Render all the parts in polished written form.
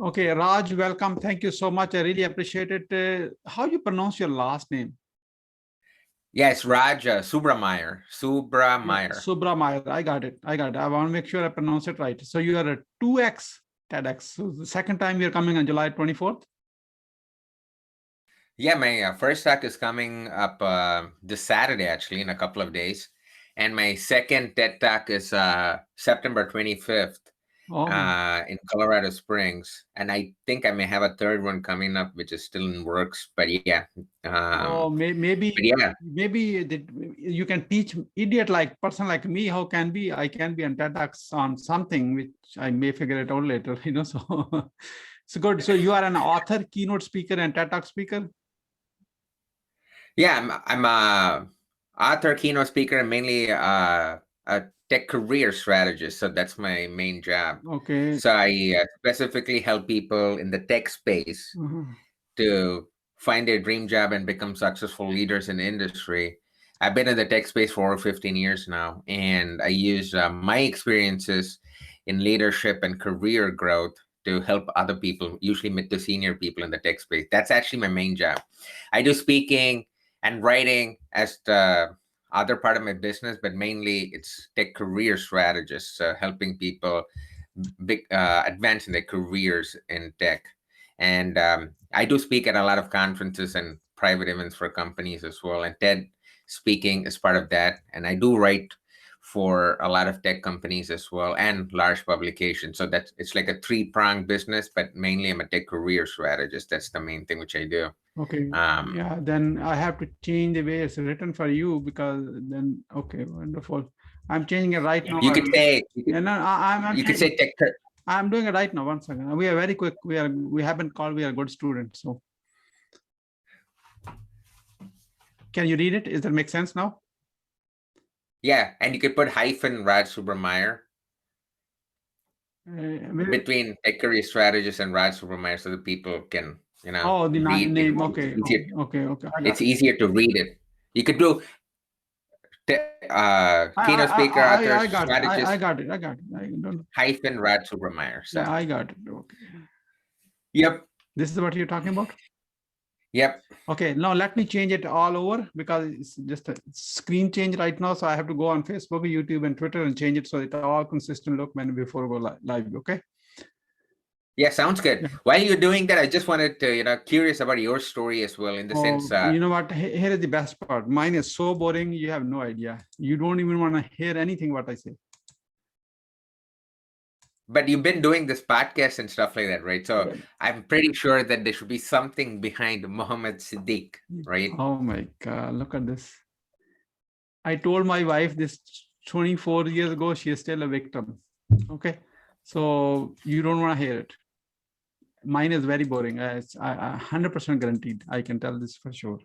Okay, Raj, welcome. Thank you so much. I really appreciate it. How you pronounce your last name? Yes, Raj Subrameyer. Subrameyer. Subrameyer. I got it. I got it. I want to make sure I pronounce it right. So you are a 2X TEDx. So the second time you're coming on July 24th? Yeah, my first talk is coming up this Saturday, actually, in a couple of days. And my second TED Talk is September 25th in Colorado Springs. And I think I may have a third one coming up, which is still in works. But yeah. Maybe you can teach idiot like person like me how I can be on TEDx on something which I may figure it out later, so it's good. So you are an author, keynote speaker, and TED Talk speaker. Yeah, I'm a author, keynote speaker, and mainly a tech career strategist. So that's my main job. Okay. So I specifically help people in the tech space to find their dream job and become successful leaders in the industry. I've been in the tech space for over 15 years now, and I use my experiences in leadership and career growth to help other people, usually mid to senior people in the tech space. That's actually my main job. I do speaking and writing as the other part of my business, but mainly it's tech career strategists, helping people advance in their careers in tech. And I do speak at a lot of conferences and private events for companies as well. And TED speaking is part of that. And I do write for a lot of tech companies as well and large publications. So it's like a three-pronged business, but mainly I'm a tech career strategist. That's the main thing which I do. Okay. Yeah, then I have to change the way it's written for you, because then, okay, wonderful. I'm changing it right now. You could say, you could say tech. I'm doing it right now. 1 second. We are very quick. We haven't called. We are good students. So can you read it? Does that make sense now? Yeah, and you could put hyphen Raj Subrameyer between tech career strategist and Raj Subrameyer, so that people can, the read name. it. Okay. Okay. It's easier to read it. You could do keynote speaker, author, strategist. I got it. Hyphen Raj Subrameyer. So. Yeah, I got it. Okay. Yep. This is what you're talking about? Yep. Okay, now let me change it all over, because it's just a screen change right now. So I have to go on Facebook, YouTube, and Twitter and change it so it's all consistent look when before we go live. Okay. Yeah, sounds good. Yeah. While you're doing that, I just wanted to, curious about your story as well, in the sense. You know what? Here is the best part. Mine is so boring. You have no idea. You don't even want to hear anything what I say. But you've been doing this podcast and stuff like that, right? So I'm pretty sure that there should be something behind Mohammed Siddique, right? Oh my God, look at this. I told my wife this 24 years ago. She is still a victim. Okay. So you don't want to hear it. Mine is very boring. It's 100% guaranteed. I can tell this for sure.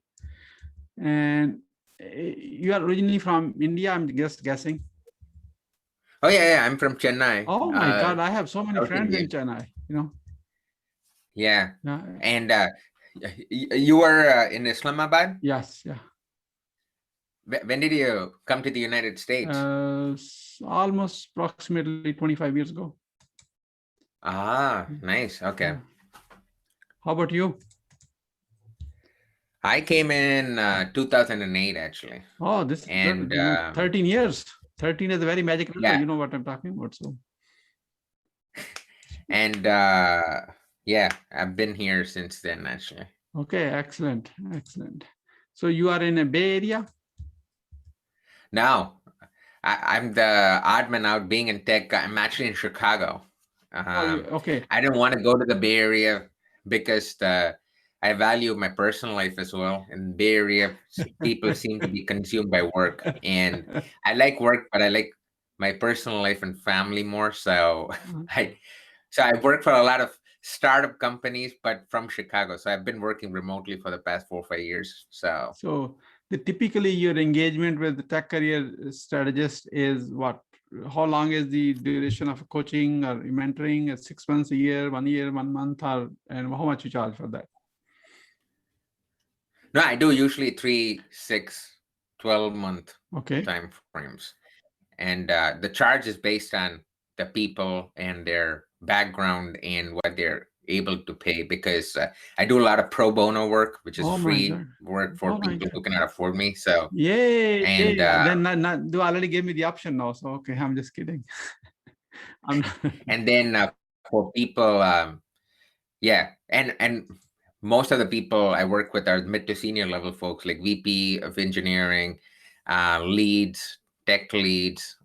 And you are originally from India, I'm just guessing. Oh yeah, I'm from Chennai. Oh my God, I have so many friends in Chennai. Yeah. And you were in Islamabad? Yes. Yeah. When did you come to the United States? Almost approximately 25 years ago. Ah, nice. Okay. How about you? I came in 2008, actually. Oh, this is 13 years. 13 is a very magic number. Yeah. You know what I'm talking about. So. And yeah, I've been here since then, actually. Okay, excellent. So you are in a Bay Area? No, I'm the odd man out. Being in tech, I'm actually in Chicago. Okay. I didn't want to go to the Bay Area because I value my personal life as well. In the Bay Area, people seem to be consumed by work, and I like work, but I like my personal life and family more. So I work for a lot of startup companies, but from Chicago. So I've been working remotely for the past 4 or 5 years. So typically your engagement with the tech career strategist is what? How long is the duration of coaching or mentoring? 6 months, a year, 1 year, 1 month, and how much you charge for that? No, I do usually 3, 6, 12-month time frames. And the charge is based on the people and their background and what they're able to pay, because I do a lot of pro bono work, which is Oh my free God. work for Oh my people God. who cannot afford me. So, Yay. and Then you already gave me the option now. So, okay, I'm just kidding. I'm and then for people, yeah, and most of the people I work with are mid to senior level folks, like VP of engineering, leads, tech leads,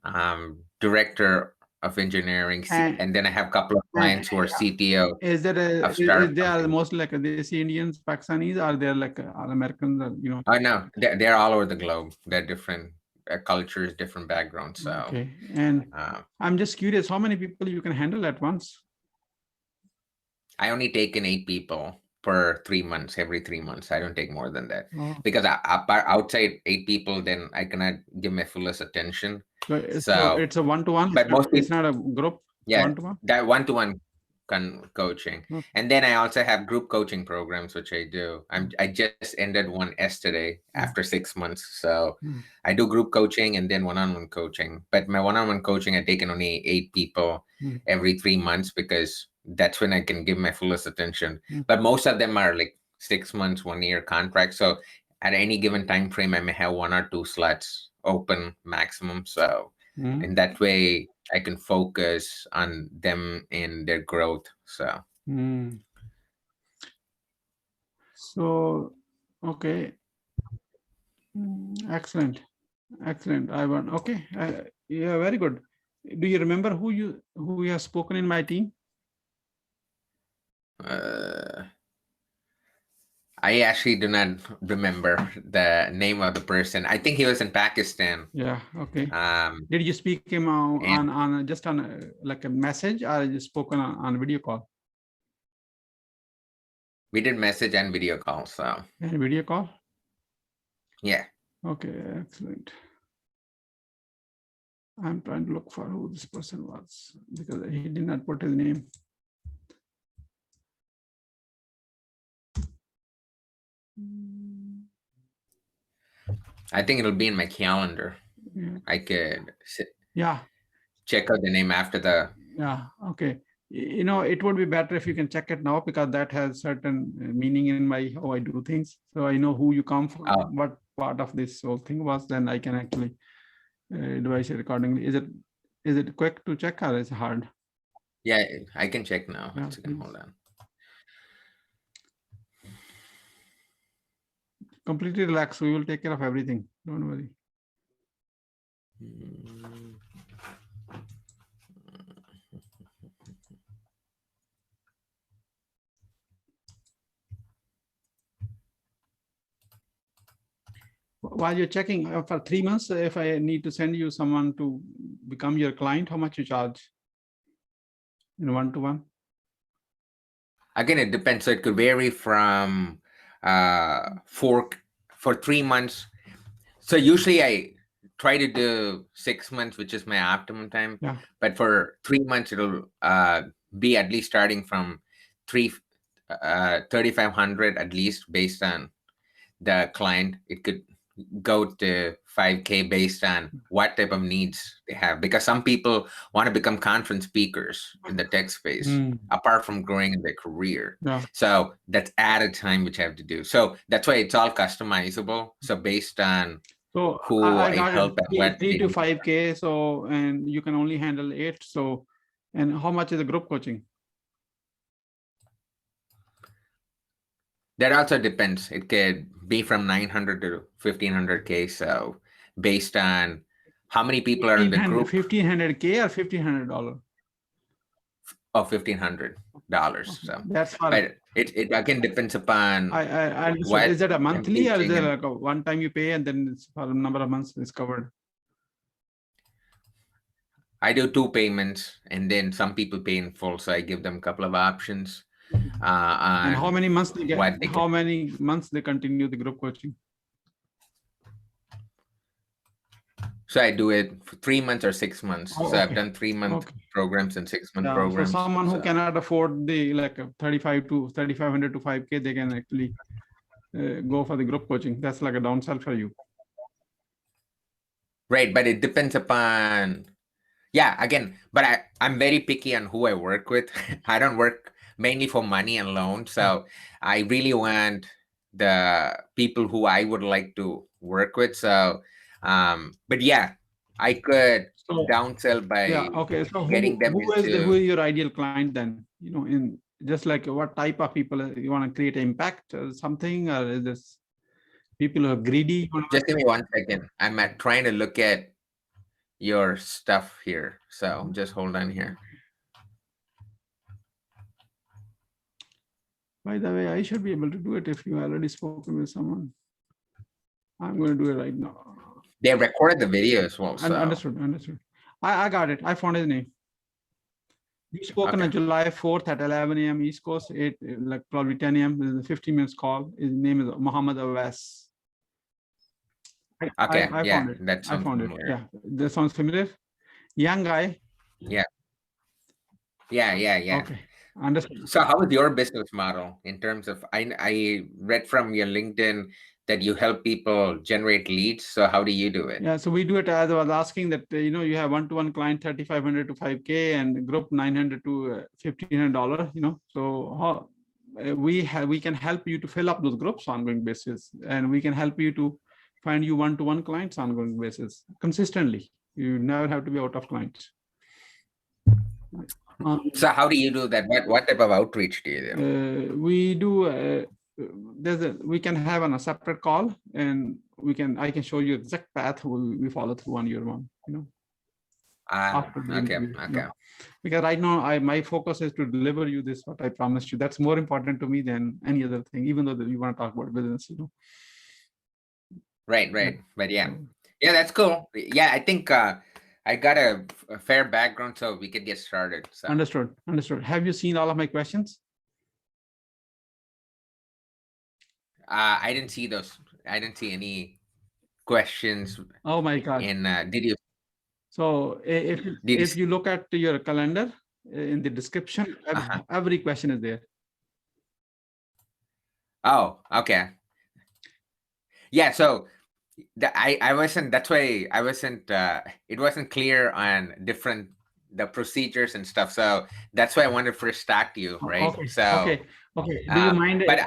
director of engineering, and then I have a couple of clients who are CTO is there of startup they are companies. mostly like Desi Indians, Pakistanis, or they're like all Americans, or, you know? Oh no, they're all over the globe. They're different cultures, different backgrounds. So Okay. And I'm just curious, how many people you can handle at once? I only take in 8 people per 3 months, every 3 months. I don't take more than that, Oh. because outside 8 people, then I cannot give my fullest attention. So it's a one-to-one, but most it's people, not a group. yeah, One-to-one. that one-to-one coaching. Okay. And then I also have group coaching programs, which I do. I just ended one yesterday after 6 months. So I do group coaching and then one-on-one coaching. But my one-on-one coaching, I take in only 8 people every 3 months, because that's when I can give my fullest attention. But most of them are like 6 months, 1 year contracts. So at any given time frame, I may have 1 or 2 slots open maximum. So in that way, I can focus on them and their growth. So, so okay, excellent, excellent. I want okay. Yeah, very good. Do you remember who you have spoken in my team? I actually do not remember the name of the person. I think he was in Pakistan. Yeah. Okay. Did you speak him on just on like a message, or you spoken on video call? We did message and video call. So. And video call. Yeah. Okay. Excellent. I'm trying to look for who this person was, because he did not put his name. I think it'll be in my calendar. Yeah. I could check out the name after the. Yeah. Okay. You know, it would be better if you can check it now, because that has certain meaning in my how I do things. So I know who you come from, what part of this whole thing was, then I can actually advise it accordingly. Is it quick to check, or is it hard? Yeah, I can check now. Yeah, Hold on. Completely relax. We will take care of everything. Don't worry. While you're checking for 3 months, if I need to send you someone to become your client, how much you charge in one-to-one? Again, it depends. So it could vary from for 3 months. So usually I try to do 6 months, which is my optimum time. Yeah. But for 3 months, it'll be at least starting from 3,500 at least, based on the client. It could go to 5K based on what type of needs they have, because some people want to become conference speakers in the tech space apart from growing in their career. So that's added time which I have to do. So that's why it's all customizable. So based on who I help at what 3 to 5K. So, and you can only handle 8. So, and how much is the group coaching? That also depends. It could be from 900 to 1500K. So based on how many people are in the group. 1500K or $1,500? Oh, $1,500. So that's fine. But it again depends upon what is it, a monthly, or is it like a one time you pay and then it's for a number of months is covered? I do 2 payments, and then some people pay in full, so I give them a couple of options. And how many months they get? How many months they continue the group coaching? So I do it for 3 months or 6 months. So I've done 3-month programs and 6-month programs. So someone who cannot afford the like 3,500 to 5K, they can actually go for the group coaching. That's like a downsell for you. Right, but it depends upon. Yeah, again, but I'm very picky on who I work with. I don't work mainly for money and loans. So I really want the people who I would like to work with. So, but yeah, I could So downsell yeah, by okay. So getting them who into. is your ideal client then? In just like what type of people you want to create impact or something, or is this people who are greedy? Just give me 1 second. I'm trying to look at your stuff here. So just hold on here. By the way, I should be able to do it if you already spoken with someone. I'm going to do it right now. They recorded the video as well. So Understood. I got it. I found his name. We spoke on July 4th at 11 a.m. East Coast, like probably 10 a.m. This is a 15 minutes call. His name is Muhammad Awais. I yeah, found it. that sounds familiar. Yeah, that sounds familiar. Young guy. Yeah. Okay, understood. So how is your business model in terms of, I read from your LinkedIn that you help people generate leads. So how do you do it? Yeah, so we do it as I was asking that, you have one-to-one client, 3,500 to 5K and group 900 to $1,500, so how we can help you to fill up those groups on ongoing basis, and we can help you to find you one-to-one clients on ongoing basis consistently. You never have to be out of clients. So how do you do that? What type of outreach do you do? We do we can have on a separate call, and I can show you exact path we follow through on your one, after the interview, because right now my focus is to deliver you this what I promised you. That's more important to me than any other thing, even though you want to talk about business. Right. But yeah, that's cool. Yeah, I think I got a fair background, so we could get started. So. Understood. Have you seen all of my questions? I didn't see those. I didn't see any questions. Oh my God. And did you? So if you look at your calendar in the description, every question is there. Oh, okay. Yeah, so I wasn't, that's why I wasn't, it wasn't clear on the procedures and stuff. So that's why I wanted to first talk to you, right? Okay. Do you mind? But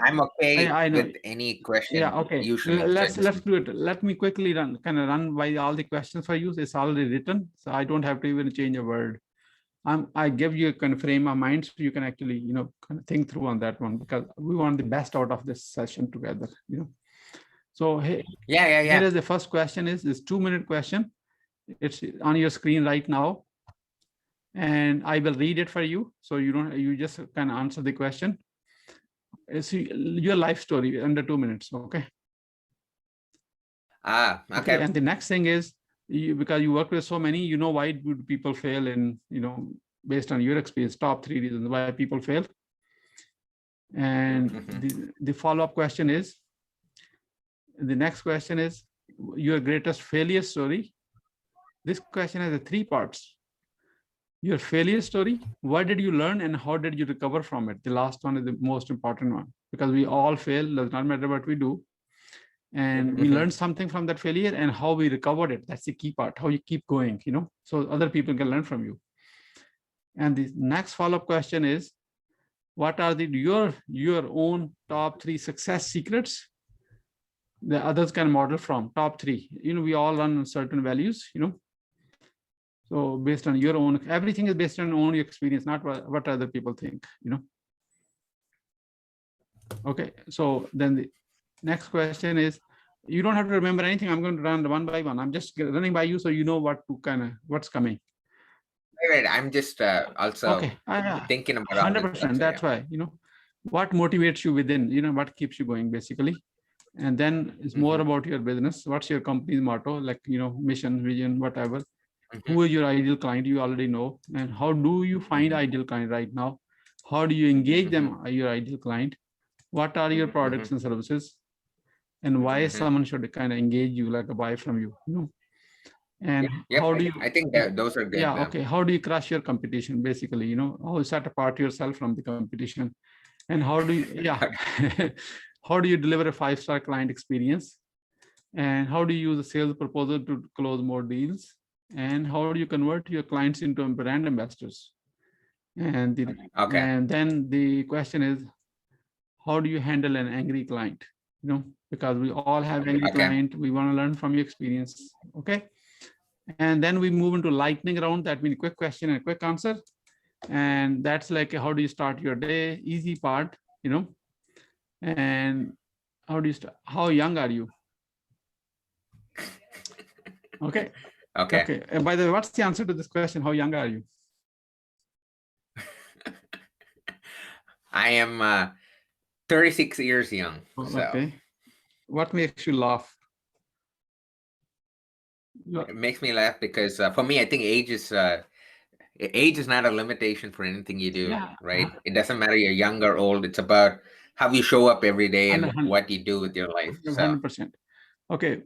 I'm okay I know. with any question. Yeah, okay. Usually. Let's do it. Let me quickly run by all the questions for you. It's already written, so I don't have to even change a word. I give you a kind of frame of mind so you can actually, kind of think through on that one, because we want the best out of this session together, So hey, here is the first question. Is this 2-minute question? It's on your screen right now, and I will read it for you, so you just can answer the question. It's your life story under 2 minutes. Okay. Okay. And the next thing is, because you work with so many, why do people fail in, based on your experience, top 3 reasons why people fail. And the follow-up question is, the next question is your greatest failure story. This question has 3 parts. Your failure story, what did you learn and how did you recover from it? The last one is the most important one, because we all fail, does not matter what we do. And we learned something from that failure and how we recovered it. That's the key part, how you keep going, so other people can learn from you. And the next follow-up question is, what are your own top 3 success secrets the others can model from? Top 3, we all run certain values, so based on your own, everything is based on own experience, not what other people think, Okay, so then the next question is, you don't have to remember anything. I'm going to run one by one. I'm just running by you so you know what's coming. Right. I'm just also thinking about 100%. That's why, what motivates you within, what keeps you going basically. And then it's more about your business. What's your company's motto, like, mission, vision, whatever. Who is your ideal client? You already know. And how do you find ideal client right now? How do you engage them, your ideal client? What are your products and services? And why someone should kind of engage you, like a buy from you, And how do you? I think that those are good. Yeah. Okay. How do you crush your competition? Basically, how you set apart yourself from the competition, and how do you? How do you deliver a 5-star client experience? And how do you use a sales proposal to close more deals? And how do you convert your clients into brand ambassadors? And Okay. and then the question is, how do you handle an angry client? Because we all have angry Okay. client. We want to learn from your experience. Okay. And then we move into lightning round. That means quick question and quick answer. And that's like, how do you start your day? Easy part. And how do you start? How young are you? Okay. Okay. Okay. And by the way, what's the answer to this question? How young are you? I am 36 years young. So Okay. What makes you laugh? it makes me laugh because for me, I think age is not a limitation for anything you do, Yeah. right? It doesn't matter you're young or old. It's about how you show up every day and 100%. what you do with your life. So 100%. Okay.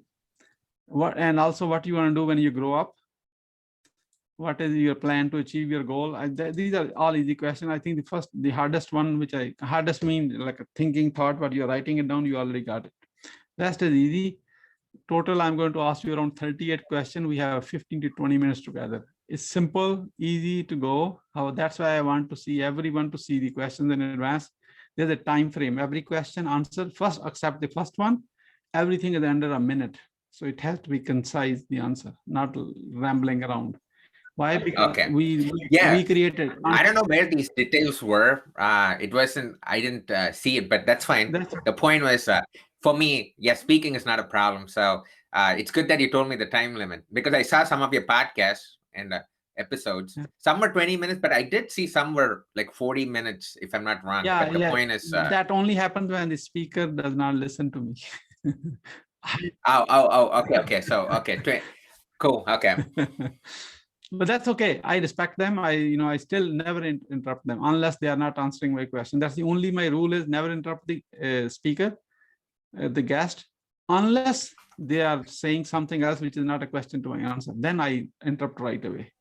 And also what you want to do when you grow up? What is your plan to achieve your goal? These are all easy questions. I think the hardest one, hardest mean like a thinking thought, but you're writing it down, you already got it. Rest is easy. Total, I'm going to ask you around 38 questions. We have 15 to 20 minutes together. It's simple, easy to go. That's why I want to see everyone to see the questions in advance. There's a time frame. Every question answered first, accept the first one. Everything is under a minute. So it has to be concise, the answer, not rambling around. Why? Because okay. we Yeah. created. I don't know where these details were. It wasn't, I didn't see it, but that's fine. The point was, for me, speaking is not a problem. So it's good that you told me the time limit, because I saw some of your podcasts and episodes. Some were 20 minutes, but I did see some were like 40 minutes, if I'm not wrong. But the point is... that only happens when the speaker does not listen to me. Okay. So, okay. Cool. Okay. But that's okay. I respect them. I still never interrupt them unless they are not answering my question. That's the only my rule is never interrupt the speaker, the guest, unless they are saying something else which is not a question to my answer. Then I interrupt right away.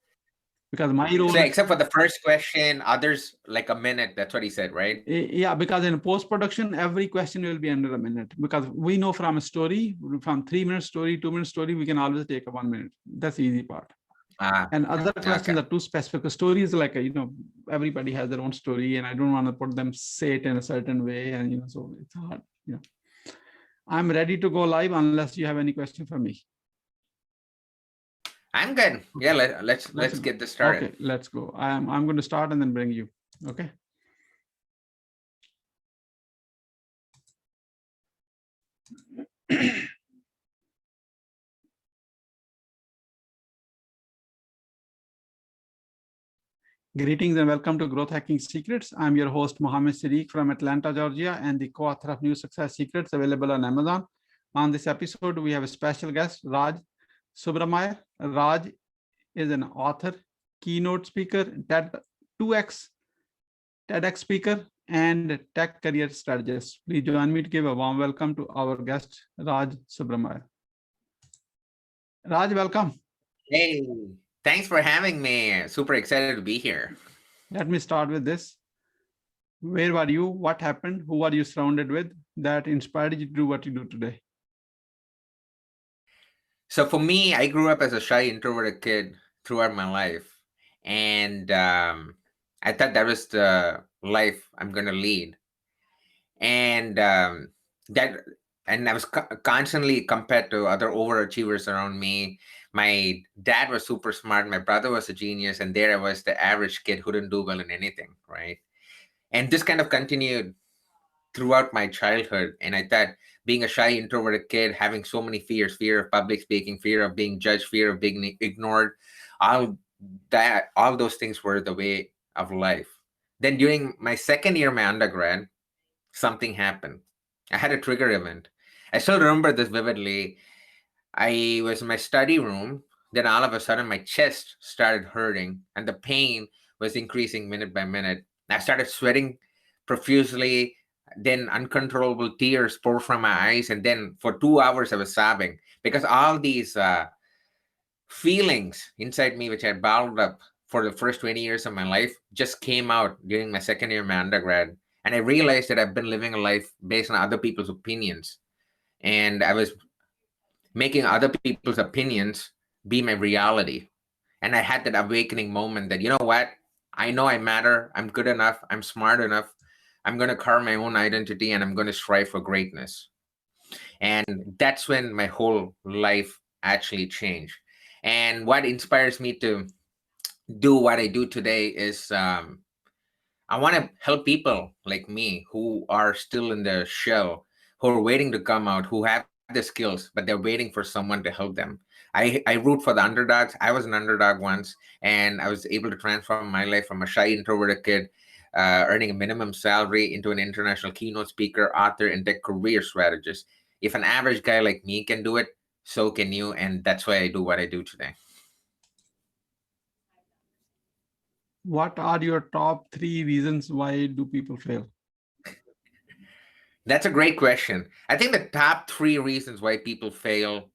Because my role. So except for the first question, others like a minute. That's what he said, right? Yeah, because in post-production, every question will be under a minute. Because we know from a story, from 3-minute story, 2-minute story, we can always take a 1 minute. That's the easy part. And other questions are too specific. Stories like everybody has their own story, and I don't want to put them say it in a certain way, and so it's hard. I'm ready to go live unless you have any question for me. I'm good. Yeah, let's get this started. Okay, let's go. I'm going to start and then bring you. Okay. Greetings and welcome to Growth Hacking Secrets. I'm your host, Mohammed Siddique from Atlanta, Georgia, and the co-author of New Success Secrets, available on Amazon. On this episode, we have a special guest, Raj Subrameyer. Raj is an author, keynote speaker, TEDx speaker, and tech career strategist. Please join me to give a warm welcome to our guest, Raj Subrameyer. Raj, welcome. Hey. Thanks for having me. Super excited to be here. Let me start with this. Where were you? What happened? Who are you surrounded with that inspired you to do what you do today? So for me, I grew up as a shy, introverted kid throughout my life. And I thought that was the life I'm going to lead. And I was constantly compared to other overachievers around me. My dad was super smart. My brother was a genius. And there I was, the average kid who didn't do well in anything, right? And this kind of continued throughout my childhood. And I thought being a shy, introverted kid, having so many fears, fear of public speaking, fear of being judged, fear of being ignored, all those things were the way of life. Then during my second year of my undergrad, something happened. I had a trigger event. I still remember this vividly. I was in my study room. Then all of a sudden, my chest started hurting, and the pain was increasing minute by minute. I started sweating profusely. Then uncontrollable tears poured from my eyes, and then for 2 hours I was sobbing because all these feelings inside me, which had bottled up for the first 20 years of my life, just came out during my second year of my undergrad. And I realized that I've been living a life based on other people's opinions. And I was making other people's opinions be my reality. And I had that awakening moment that, you know what? I know I matter. I'm good enough. I'm smart enough. I'm going to carve my own identity and I'm going to strive for greatness. And that's when my whole life actually changed. And what inspires me to do what I do today is I want to help people like me who are still in the shell, who are waiting to come out, who have the skills, but they're waiting for someone to help them. I root for the underdogs. I was an underdog once, and I was able to transform my life from a shy, introverted kid, earning a minimum salary, into an international keynote speaker, author, and tech career strategist. If an average guy like me can do it, so can you. And that's why I do what I do today. What are your top 3 reasons why do people fail? That's a great question. I think the top 3 reasons why people fail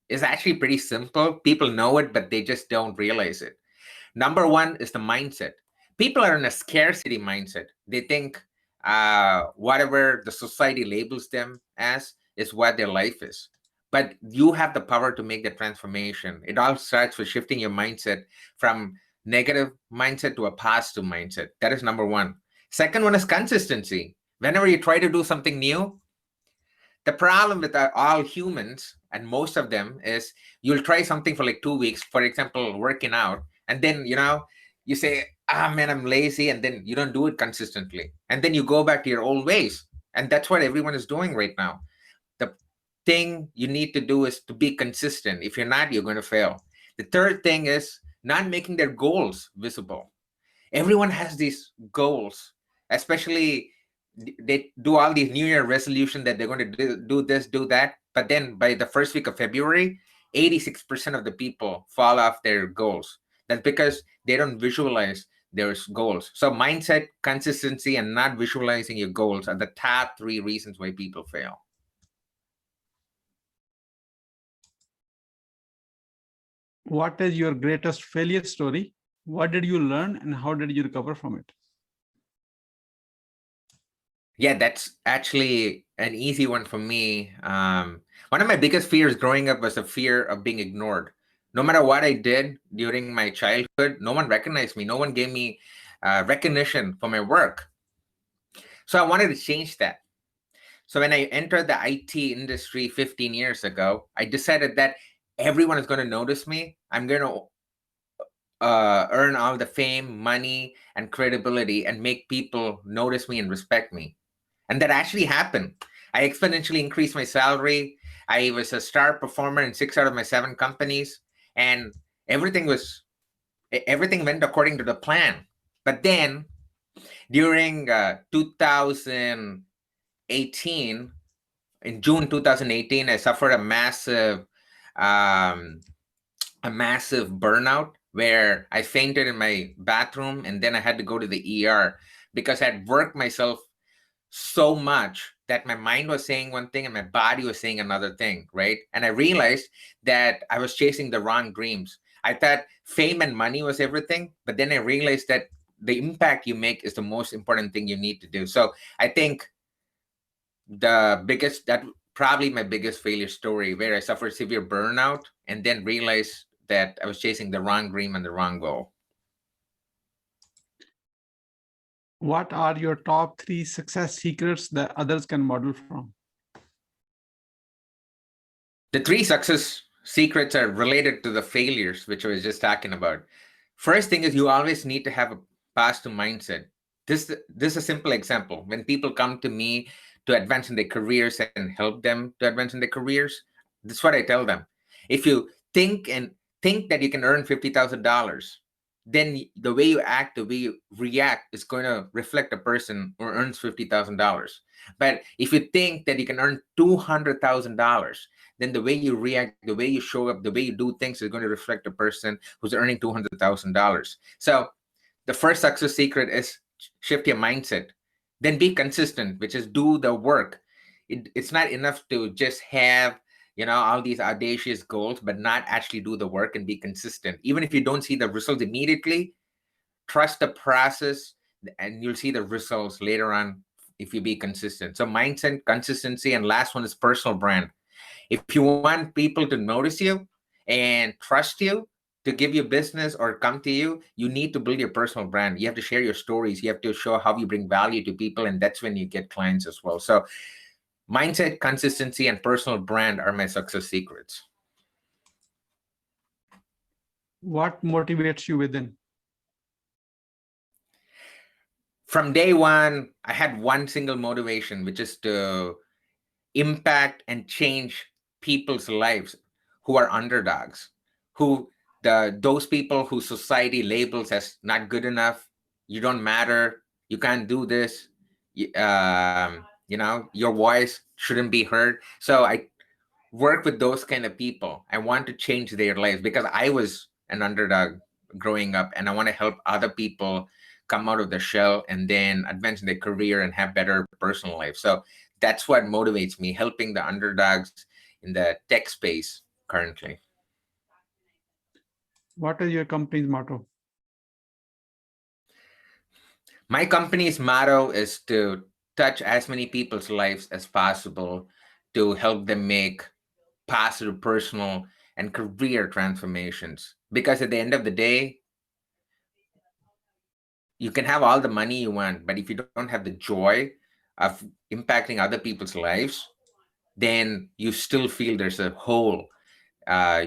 is actually pretty simple. People know it, but they just don't realize it. Number one is the mindset. People are in a scarcity mindset. They think whatever the society labels them as is what their life is. But you have the power to make the transformation. It all starts with shifting your mindset from negative mindset to a positive mindset. That is number one. Second one is consistency. Whenever you try to do something new, the problem with all humans and most of them is you'll try something for like 2 weeks, for example, working out, and then you say, ah man, I'm lazy, and then you don't do it consistently, and then you go back to your old ways. And that's what everyone is doing right now. The thing you need to do is to be consistent. If you're not, you're going to fail. The third thing is not making their goals visible. Everyone has these goals, especially they do all these New Year resolution that they're going to do this, do that. But then by the first week of February, 86% of the people fall off their goals. That's because they don't visualize their goals. So mindset, consistency, and not visualizing your goals are the top 3 reasons why people fail. What is your greatest failure story? What did you learn and how did you recover from it? Yeah, that's actually an easy one for me. One of my biggest fears growing up was the fear of being ignored. No matter what I did during my childhood, no one recognized me. No one gave me recognition for my work. So I wanted to change that. So when I entered the IT industry 15 years ago, I decided that everyone is going to notice me. I'm going to earn all the fame, money, and credibility and make people notice me and respect me. And that actually happened. I exponentially increased my salary. I was a star performer in 6 out of my 7 companies, and everything went according to the plan. But then during 2018, in June 2018, I suffered a massive burnout where I fainted in my bathroom, and then I had to go to the ER because I'd worked myself so much that my mind was saying one thing and my body was saying another thing, right? And I realized that I was chasing the wrong dreams. I thought fame and money was everything, but then I realized that the impact you make is the most important thing you need to do. So I think probably my biggest failure story, where I suffered severe burnout and then realized that I was chasing the wrong dream and the wrong goal. What are your top 3 success secrets that others can model from? The 3 success secrets are related to the failures, which I was just talking about. First thing is you always need to have a positive mindset. This is a simple example. When people come to me to advance in their careers and help them to advance in their careers, this is what I tell them. If you think that you can earn $50,000, then the way you act, the way you react is going to reflect a person who earns $50,000. But if you think that you can earn $200,000, then the way you react, the way you show up, the way you do things is going to reflect a person who's earning $200,000. So the first success secret is shift your mindset. Then be consistent, which is do the work. It's not enough to just have all these audacious goals, but not actually do the work and be consistent. Even if you don't see the results immediately, trust the process and you'll see the results later on if you be consistent. So mindset, consistency, and last one is personal brand. If you want people to notice you and trust you, to give you business or come to you, you need to build your personal brand. You have to share your stories. You have to show how you bring value to people, and that's when you get clients as well. So mindset, consistency, and personal brand are my success secrets. What motivates you within? From day one, I had one single motivation, which is to impact and change people's lives who are underdogs, who those people who society labels as not good enough, you don't matter, you can't do this, your voice shouldn't be heard. So I work with those kind of people. I want to change their lives because I was an underdog growing up, and I want to help other people come out of the shell and then advance in their career and have better personal life. So that's what motivates me, helping the underdogs in the tech space currently. What is your company's motto? My company's motto is to touch as many people's lives as possible to help them make positive personal and career transformations. Because at the end of the day, you can have all the money you want, but if you don't have the joy of impacting other people's lives, then you still feel there's a hole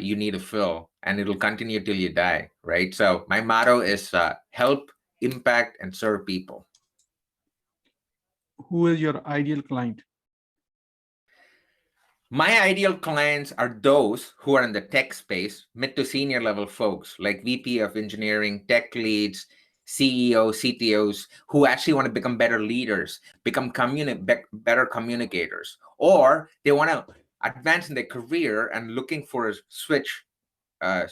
you need to fill, and it'll continue till you die, right? So my motto is help, impact, and serve people. Who is your ideal client? My ideal clients are those who are in the tech space, mid to senior level folks like VP of engineering, tech leads, CEOs, CTOs, who actually want to become better leaders, become better communicators, or they want to advance in their career and looking for a switch, to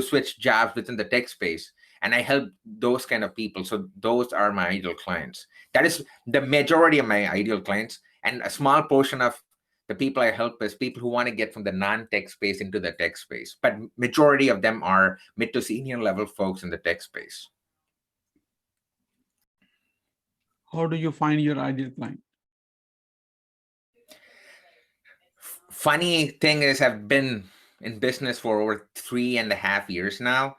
switch jobs within the tech space. And I help those kind of people. So those are my ideal clients. That is the majority of my ideal clients. And a small portion of the people I help is people who want to get from the non-tech space into the tech space. But majority of them are mid to senior level folks in the tech space. How do you find your ideal client? Funny thing is, I've been in business for over 3.5 years now.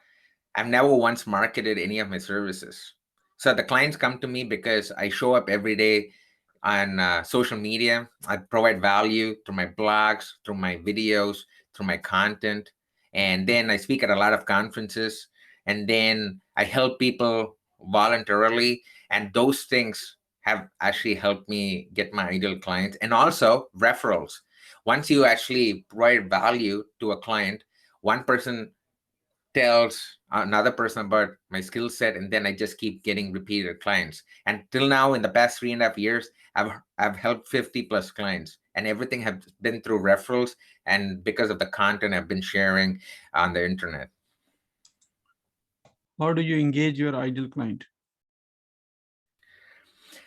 I've never once marketed any of my services. So the clients come to me because I show up every day on social media. I provide value through my blogs, through my videos, through my content. And then I speak at a lot of conferences. And then I help people voluntarily. And those things have actually helped me get my ideal clients. And also referrals. Once you actually provide value to a client, one person tells another person about my skill set, and then I just keep getting repeated clients. And till now, in the past 3.5 years, I've helped 50 plus clients, and everything has been through referrals and because of the content I've been sharing on the internet. How do you engage your ideal client?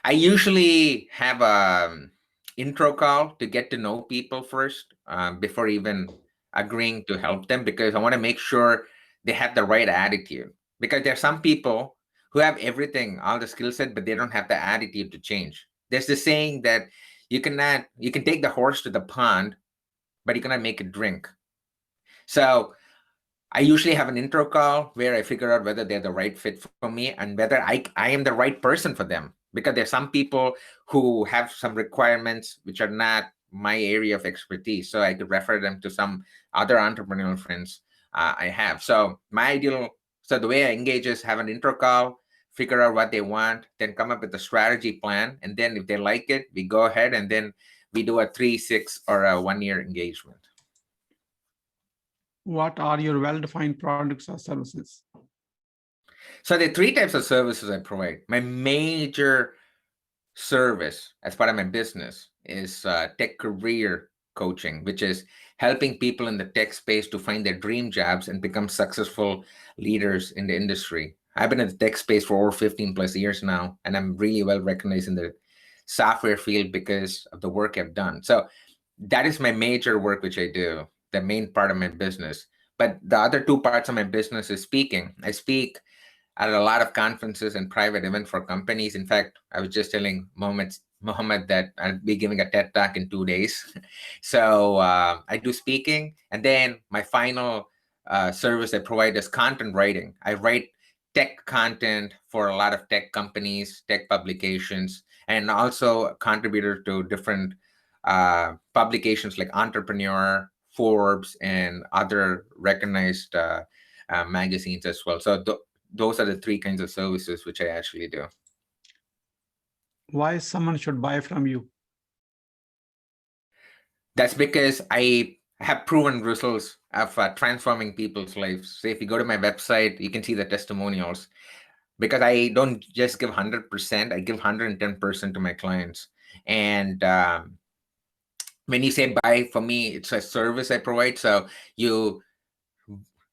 I usually have a intro call to get to know people first before even agreeing to help them, because I want to make sure they have the right attitude. Because there are some people who have everything, all the skill set, but they don't have the attitude to change. There's the saying that you can take the horse to the pond, but you cannot make it drink. So I usually have an intro call where I figure out whether they're the right fit for me and whether I am the right person for them. Because there's some people who have some requirements which are not my area of expertise. So I could refer them to some other entrepreneurial friends I have. So the way I engage is have an intro call, figure out what they want, then come up with a strategy plan. And then if they like it, we go ahead and then we do a 3, 6, or a 1-year engagement. What are your well-defined products or services? So there are 3 types of services I provide. My major service as part of my business is tech career coaching, which is helping people in the tech space to find their dream jobs and become successful leaders in the industry. I've been in the tech space for over 15 plus years now, and I'm really well recognized in the software field because of the work I've done. So that is my major work, which I do, the main part of my business. But the other 2 parts of my business is speaking. I speak at a lot of conferences and private events for companies. In fact, I was just telling Mohammed that I'll be giving a TED Talk in 2 days. So I do speaking. And then my final service I provide is content writing. I write tech content for a lot of tech companies, tech publications, and also a contributor to different publications like Entrepreneur, Forbes, and other recognized magazines as well. So those are the three kinds of services which I actually do. Why someone should buy from you? That's because I have proven results of transforming people's lives. So if you go to my website, you can see the testimonials. Because I don't just give 100%, I give 110% to my clients. And when you say buy, for me, it's a service I provide. So you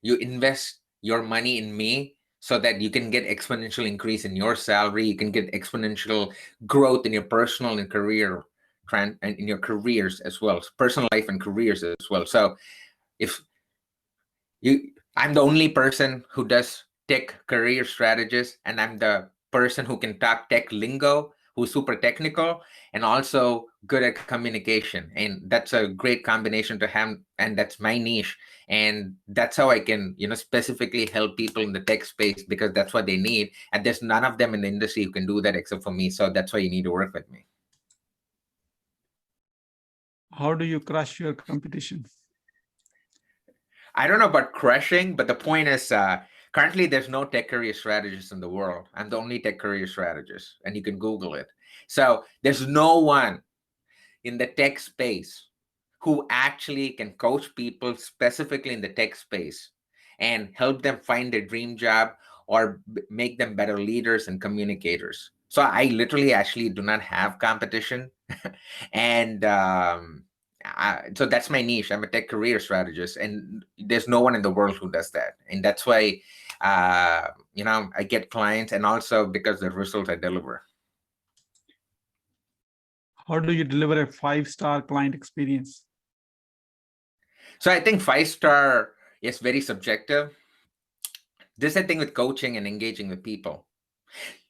invest your money in me so that you can get exponential increase in your salary. You can get exponential growth in your personal and career and in your careers as well, personal life and careers as well. So if I'm the only person who does tech career strategies, and I'm the person who can talk tech lingo, who's super technical and also good at communication. And that's a great combination to have. And that's my niche. And that's how I can, specifically help people in the tech space, because that's what they need. And there's none of them in the industry who can do that except for me. So that's why you need to work with me. How do you crush your competition? I don't know about crushing, but the point is, currently there's no tech career strategist in the world. I'm the only tech career strategist, and you can Google it. So there's no one in the tech space who actually can coach people specifically in the tech space and help them find their dream job or make them better leaders and communicators. So I literally actually do not have competition. And so that's my niche. I'm a tech career strategist, and there's no one in the world who does that. And that's why, I get clients, and also because the results I deliver. How do you deliver a 5-star client experience? So I think 5-star is very subjective. This is the thing with coaching and engaging with people.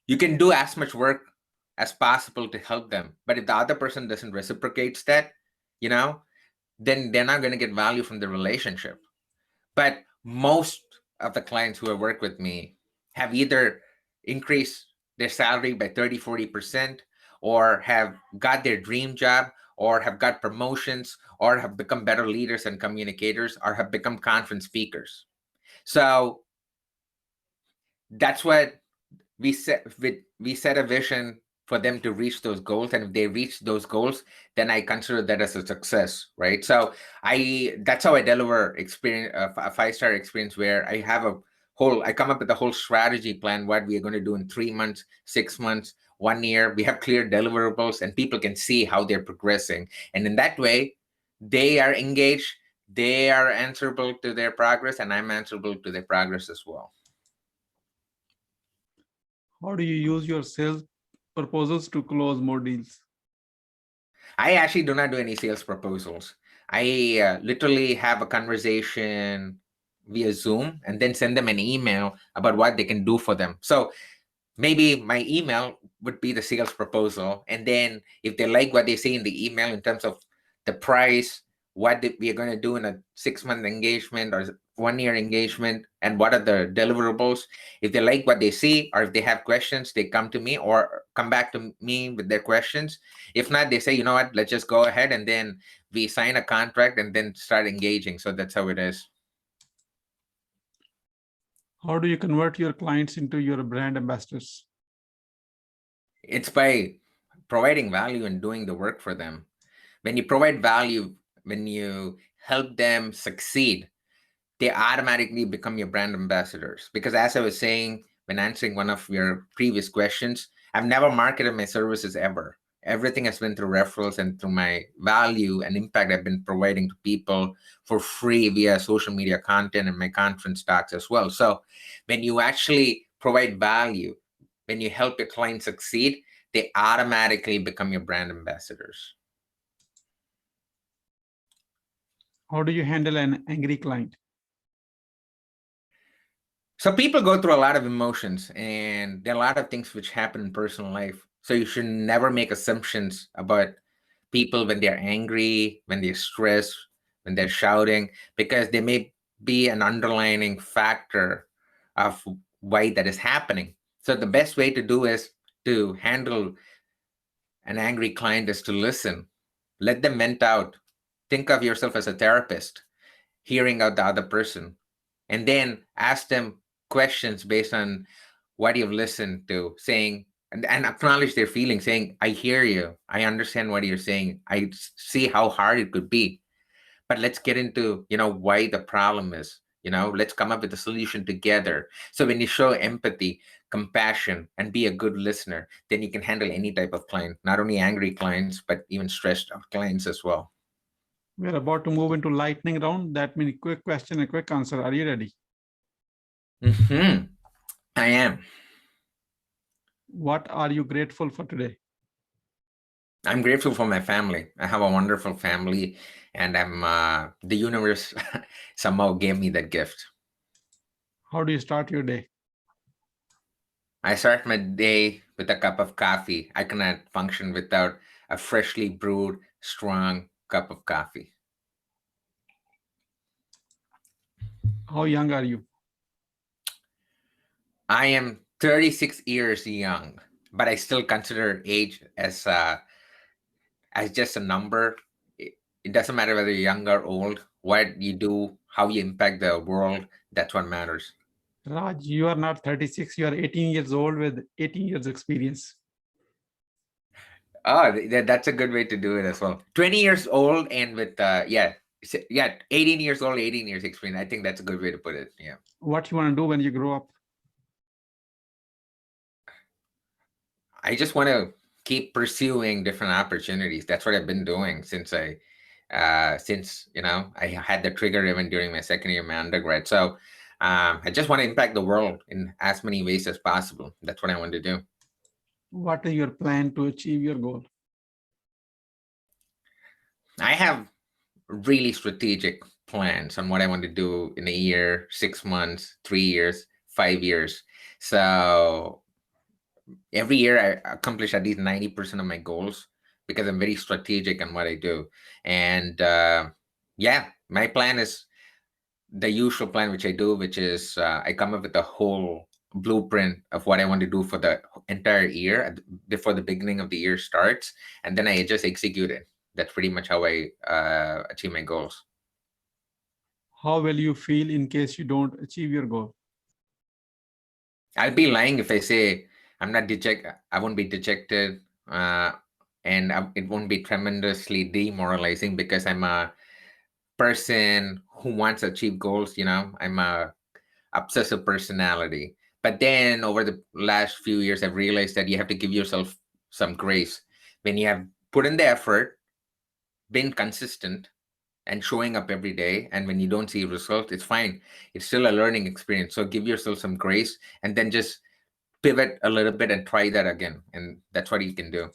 You can do as much work as possible to help them, but if the other person doesn't reciprocate that, then they're not going to get value from the relationship. But most of the clients who have worked with me have either increased their salary by 30-40%, or have got their dream job, or have got promotions, or have become better leaders and communicators, or have become conference speakers. So that's what we set a vision for them to reach those goals. And if they reach those goals, then I consider that as a success, right? So that's how I deliver experience, a 5-star experience, where I come up with a whole strategy plan, what we are going to do in 3 months, 6 months, 1 year. We have clear deliverables, and people can see how they're progressing. And in that way, they are engaged, they are answerable to their progress, and I'm answerable to their progress as well. How do you use your sales proposals to close more deals? I actually do not do any sales proposals. I literally have a conversation via Zoom and then send them an email about what they can do for them. So maybe my email would be the sales proposal. And then if they like what they say in the email in terms of the price, what we are going to do in a 6-month engagement or 1-year engagement, and what are the deliverables. If they like what they see, or if they have questions, they come to me or come back to me with their questions. If not, they say, you know what, let's just go ahead, and then we sign a contract and then start engaging. So that's how it is. How do you convert your clients into your brand ambassadors? It's by providing value and doing the work for them. When you provide value, when you help them succeed, they automatically become your brand ambassadors. Because as I was saying, when answering one of your previous questions, I've never marketed my services ever. Everything has been through referrals and through my value and impact I've been providing to people for free via social media content and my conference talks as well. So when you actually provide value, when you help your client succeed, they automatically become your brand ambassadors. How do you handle an angry client? So people go through a lot of emotions, and there are a lot of things which happen in personal life. So you should never make assumptions about people when they're angry, when they're stressed, when they're shouting, because they may be an underlining factor of why that is happening. So the best way to do is to handle an angry client is to listen, let them vent out. Think of yourself as a therapist, hearing out the other person, and then ask them questions based on what you've listened to, saying, and acknowledge their feelings, saying, I hear you. I understand what you're saying. I see how hard it could be. But let's get into, why the problem is. Let's come up with a solution together. So when you show empathy, compassion, and be a good listener, then you can handle any type of client, not only angry clients, but even stressed out clients as well. We're about to move into lightning round. That means quick question and quick answer. Are you ready? I am. What are you grateful for today? I'm grateful for my family. I have a wonderful family, and the universe somehow gave me that gift. How do you start your day? I start my day with a cup of coffee. I cannot function without a freshly brewed, strong cup of coffee. How young are you? I am 36 years young, but I still consider age as just a number. It doesn't matter whether you're young or old. What you do, how you impact the world, that's what matters. Raj, you are not 36. You are 18 years old with 18 years experience. Oh, that's a good way to do it as well. 20 years old and with 18 years old, 18 years experience. I think that's a good way to put it. Yeah. What you want to do when you grow up? I just want to keep pursuing different opportunities. That's what I've been doing since I had the trigger even during my second year of my undergrad. So I just want to impact the world in as many ways as possible. That's what I want to do. What is your plan to achieve your goal? I have really strategic plans on what I want to do in a year, 6 months, 3 years, 5 years. So every year I accomplish at least 90% of my goals because I'm very strategic on what I do. And my plan is the usual plan, which I do, which is I come up with a whole blueprint of what I want to do for the entire year before the beginning of the year starts. And then I just execute it. That's pretty much how I achieve my goals. How will you feel in case you don't achieve your goal? I'll be lying if I say I'm not dejected. I won't be dejected, it won't be tremendously demoralizing because I'm a person who wants to achieve goals. I'm a obsessive personality. But then over the last few years, I've realized that you have to give yourself some grace when you have put in the effort, been consistent, and showing up every day, and when you don't see results, it's fine. It's still a learning experience. So give yourself some grace and then just pivot a little bit and try that again, and that's what you can do.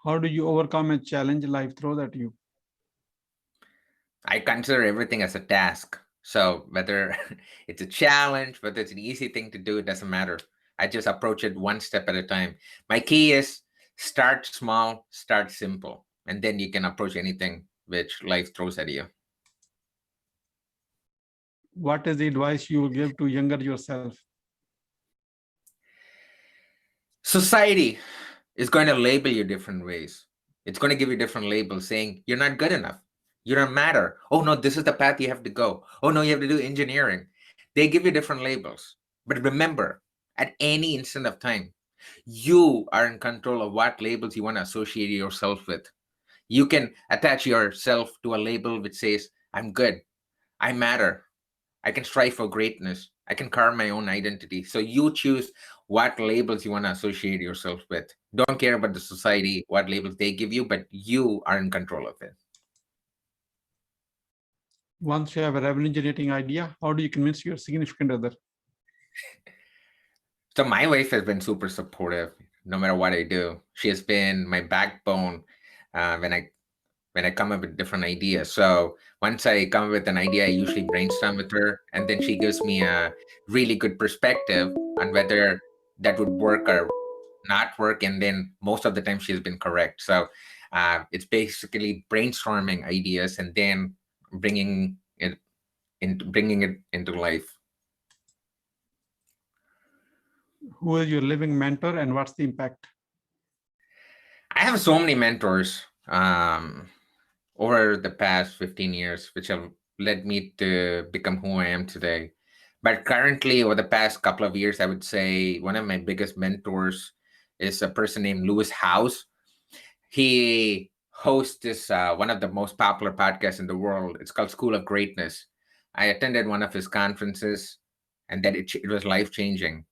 How do you overcome a challenge life throws at you? I consider everything as a task. So whether it's a challenge, whether it's an easy thing to do, it doesn't matter. I just approach it one step at a time. My key is start small, start simple, and then you can approach anything which life throws at you. What is the advice you will give to younger yourself? Society is going to label you different ways. It's going to give you different labels saying you're not good enough. You don't matter. Oh no, this is the path you have to go. Oh no, you have to do engineering. They give you different labels. But remember, at any instant of time, you are in control of what labels you want to associate yourself with. You can attach yourself to a label which says, I'm good, I matter, I can strive for greatness, I can carve my own identity. So you choose what labels you want to associate yourself with. Don't care about the society, what labels they give you, but you are in control of it. Once you have a revenue generating idea, how do you convince your significant other? So my wife has been super supportive no matter what I do. She has been my backbone when I come up with different ideas. So once I come up with an idea, I usually brainstorm with her, and then she gives me a really good perspective on whether that would work or not work. And then most of the time, she has been correct. So it's basically brainstorming ideas and then bringing bringing it into life. Who is your living mentor and what's the impact? I have so many mentors over the past 15 years, which have led me to become who I am today. But currently, over the past couple of years, I would say one of my biggest mentors is a person named Lewis Howes. He hosts this one of the most popular podcasts in the world. It's called School of Greatness. I attended one of his conferences, and that it was life changing.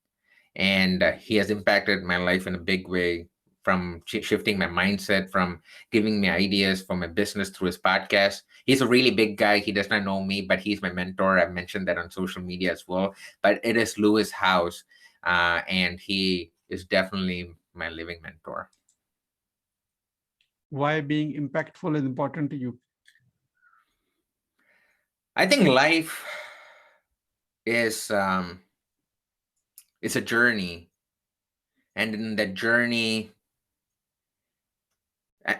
And he has impacted my life in a big way, from shifting my mindset, from giving me ideas for my business through his podcast. He's a really big guy. He does not know me, but he's my mentor. I've mentioned that on social media as well. But it is Lewis Howes, and he is definitely my living mentor. Why being impactful is important to you? I think life is it's a journey, and in that journey,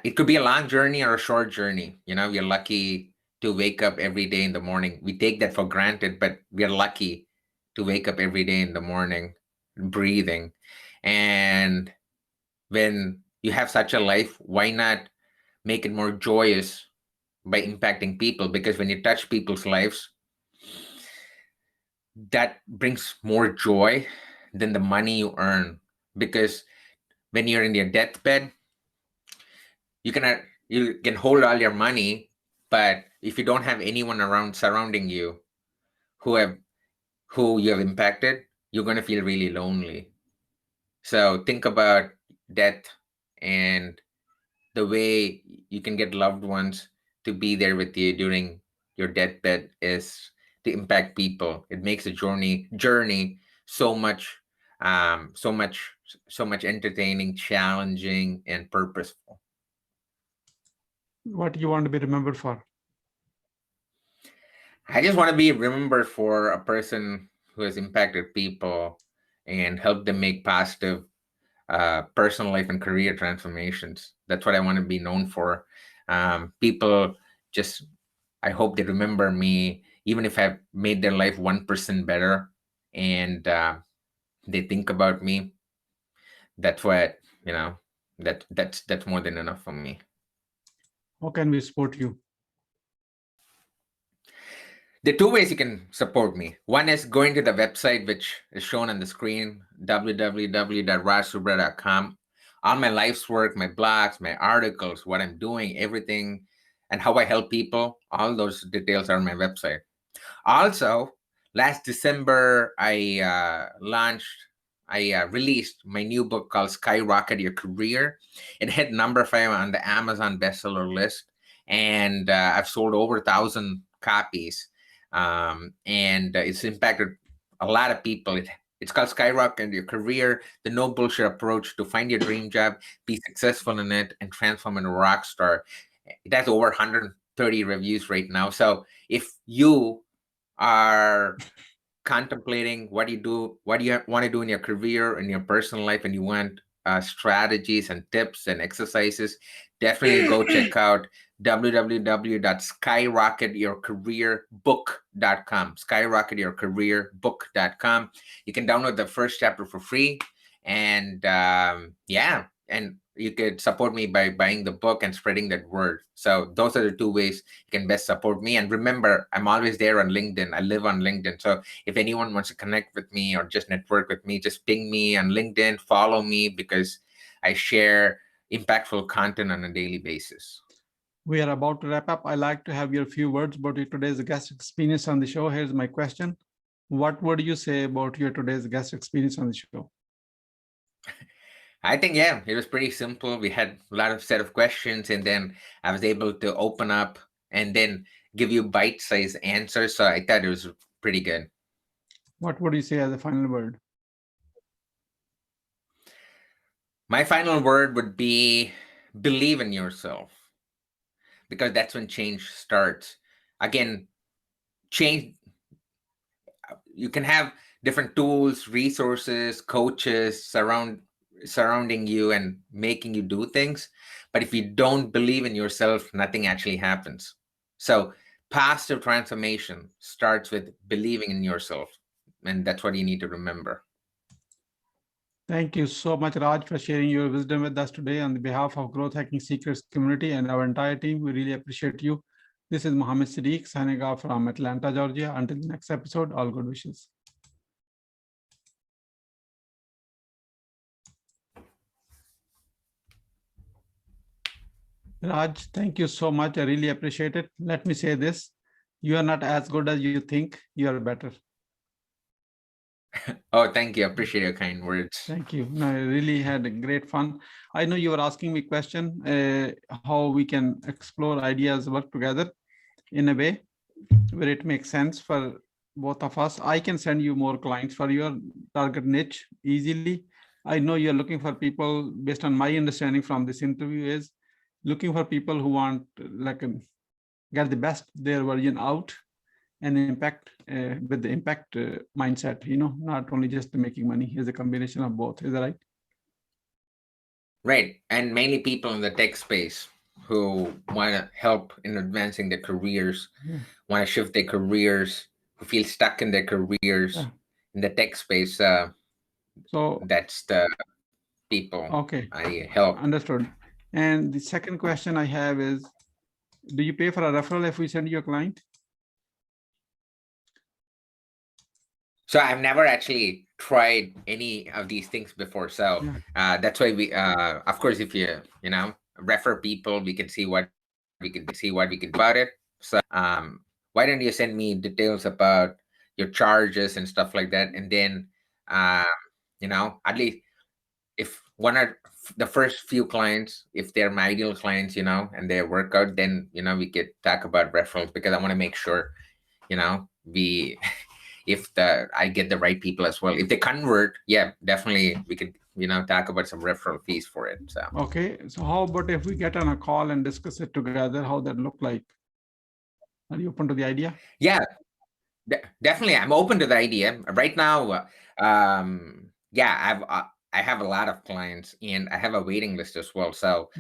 it could be a long journey or a short journey. You're lucky to wake up every day in the morning. We take that for granted, but we're lucky to wake up every day in the morning, breathing. And when you have such a life, why not make it more joyous by impacting people? Because when you touch people's lives, that brings more joy than the money you earn. Because when you're in your deathbed, you can hold all your money, but if you don't have anyone around surrounding you who you have impacted, you're going to feel really lonely. So think about death, and the way you can get loved ones to be there with you during your deathbed is to impact people. It makes the journey so much so much entertaining, challenging, and purposeful. What do you want to be remembered for? I just want to be remembered for a person who has impacted people and helped them make positive personal life and career transformations. That's what I want to be known for. People just, I hope they remember me, even if I've made their life 1% better, and they think about me. That's what, that's more than enough for me. How can we support you? The two ways you can support me. One is going to the website, which is shown on the screen, www.rajsubra.com. All my life's work, my blogs, my articles, what I'm doing, everything, and how I help people, all those details are on my website. Also, last December, I released my new book called Skyrocket Your Career. It hit number 5 on the Amazon bestseller list, and I've sold over 1,000 copies. And it's impacted a lot of people. It's called Skyrocket Your Career, the no bullshit approach to find your dream job, be successful in it, and transform into a rock star. It has over 130 reviews right now. So if you are contemplating what you want to do in your career, in your personal life, and you want strategies and tips and exercises, definitely go check out www.skyrocketyourcareerbook.com. Skyrocketyourcareerbook.com. You can download the first chapter for free, and and you could support me by buying the book and spreading that word. So those are the two ways you can best support me. And remember, I'm always there on LinkedIn. I live on LinkedIn. So if anyone wants to connect with me or just network with me, just ping me on LinkedIn, follow me, because I share impactful content on a daily basis. We are about to wrap up. I'd like to have your few words about your today's guest experience on the show. Here's my question. What would you say about your today's guest experience on the show? I think, it was pretty simple. We had a lot of set of questions, and then I was able to open up and then give you bite-sized answers. So I thought it was pretty good. What would you say as a final word? My final word would be believe in yourself, because that's when change starts. Again, change, you can have different tools, resources, coaches surrounding you and making you do things, but if you don't believe in yourself, nothing actually happens. So positive transformation starts with believing in yourself. And that's what you need to remember. Thank you so much, Raj, for sharing your wisdom with us today on behalf of Growth Hacking Secrets community and our entire team. We really appreciate you. This is Mohammed Siddique signing off from Atlanta, Georgia. Until the next episode, all good wishes. Raj, thank you so much. I really appreciate it. Let me say this. You are not as good as you think. You are better. Oh, thank you. I appreciate your kind words. Thank you. No, I really had a great fun. I know you were asking me question, how we can explore ideas, work together in a way where it makes sense for both of us. I can send you more clients for your target niche easily. I know you're looking for people, based on my understanding from this interview, is looking for people who want get the best their version out and impact with the impact mindset, not only just making money, is a combination of both. Is that right? Right. And mainly people in the tech space who want to help in advancing their careers, want to shift their careers, who feel stuck in their careers in the tech space. So that's the people I help. Understood. And the second question I have is, do you pay for a referral if we send you a client? So I've never actually tried any of these things before. So that's why we, of course, if you refer people, we can see what we can do about it. So why don't you send me details about your charges and stuff like that, and then at least if one or the first few clients, if they're my ideal clients, and they work out, then we could talk about referrals, because I want to make sure we if I get the right people as well. If they convert, definitely we could talk about some referral fees for it. So okay, so how about if we get on a call and discuss it together, how that look like? Are you open to the idea? Yeah, definitely, I'm open to the idea right now. I have a lot of clients, and I have a waiting list as well. So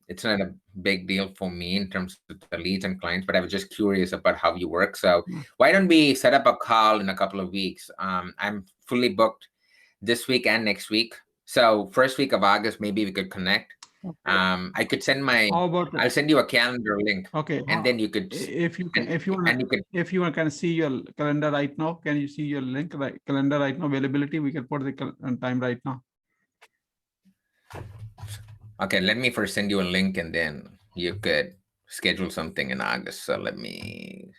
it's not a big deal for me in terms of the leads and clients, but I was just curious about how you work. So why don't we set up a call in a couple of weeks? I'm fully booked this week and next week. So first week of August, maybe we could connect. Okay. I could send I'll send you a calendar link. Okay. And then you could, if you want to see your calendar right now, can you see your link, calendar right now, availability? We can put the time right now. Okay, let me first send you a link, and then you could schedule something in August. So let me.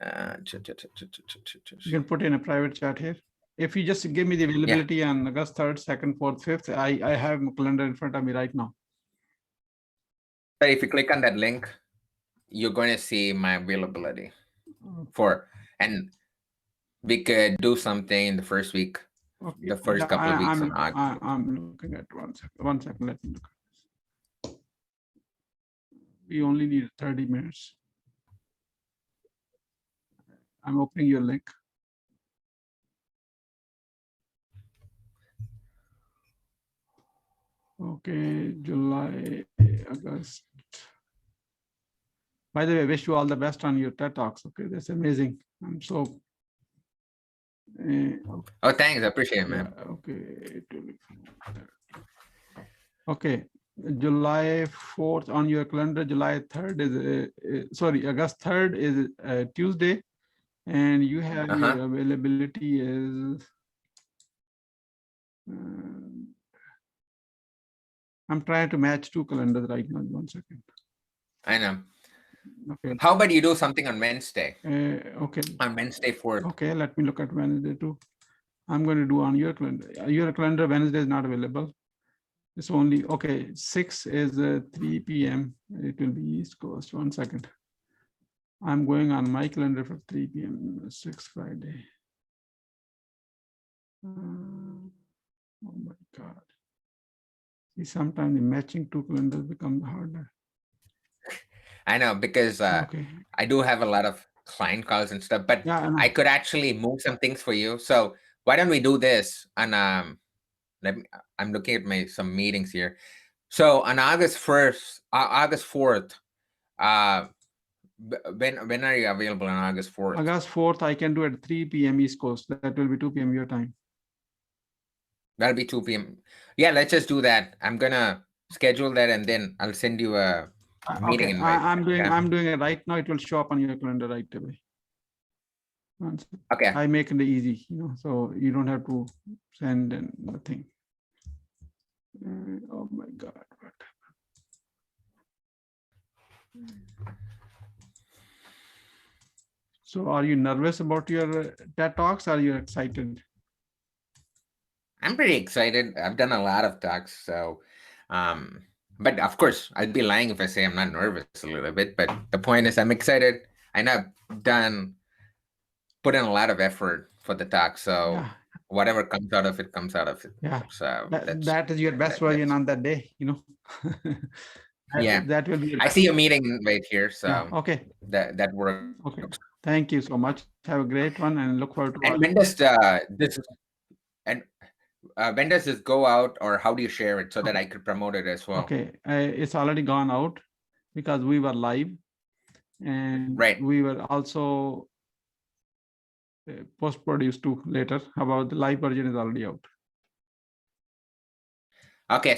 You can put in a private chat here. If you just give me the availability on August 3rd, 2nd, 4th, 5th, I have my calendar in front of me right now. But if you click on that link, you're going to see my availability and we could do something in the first week, the first couple of weeks in August. I'm looking at 1 second. Let me look at this. We only need 30 minutes. I'm opening your link. Okay, July, August. By the way, I wish you all the best on your TED Talks. Okay, that's amazing. I'm so. Oh, thanks. I appreciate it, man. Okay. Okay, July 4th on your calendar. July 3rd is sorry, August 3rd is Tuesday, and you have your availability is. I'm trying to match two calendars right now. 1 second. I know. Okay. How about you do something on Wednesday? Okay. On Wednesday 4th. Okay, let me look at Wednesday too. I'm going to do on your calendar. Your calendar Wednesday is not available. It's only, okay, 6 is 3 p.m. It will be East Coast. 1 second. I'm going on my calendar for 3 p.m. 6 Friday. Oh my God. See, sometimes the matching two calendars becomes harder. I know, because I do have a lot of client calls and stuff, but I could actually move some things for you. So why don't we do this? And I'm looking at some meetings here. So on August 4th, when are you available on August 4th? August 4th, I can do at 3 p.m. East Coast. That will be 2 p.m. your time. That'll be 2 p.m. Yeah, let's just do that. I'm gonna schedule that and then I'll send you a meeting Okay, invite. I'm doing it right now. It will show up on your calendar right away. Okay. I make it easy, so you don't have to send and nothing. Oh my God. What happened? So are you nervous about your TED Talks? Or are you excited? I'm pretty excited. I've done a lot of talks, so but of course I'd be lying if I say I'm not nervous a little bit. But the point is I'm excited. I know I've put in a lot of effort for the talk. So Yeah. whatever comes out of it comes out of it. Yeah. So that is your best version on that day, Yeah. That will be your I see a meeting invite here. So yeah. Okay. that works. Okay. Thank you so much. Have a great one and look forward to And when does when does this go out, or how do you share it so that I could promote it as well? Okay, it's already gone out because we were live, and we were also post-produced too later. About the live version is already out. Okay,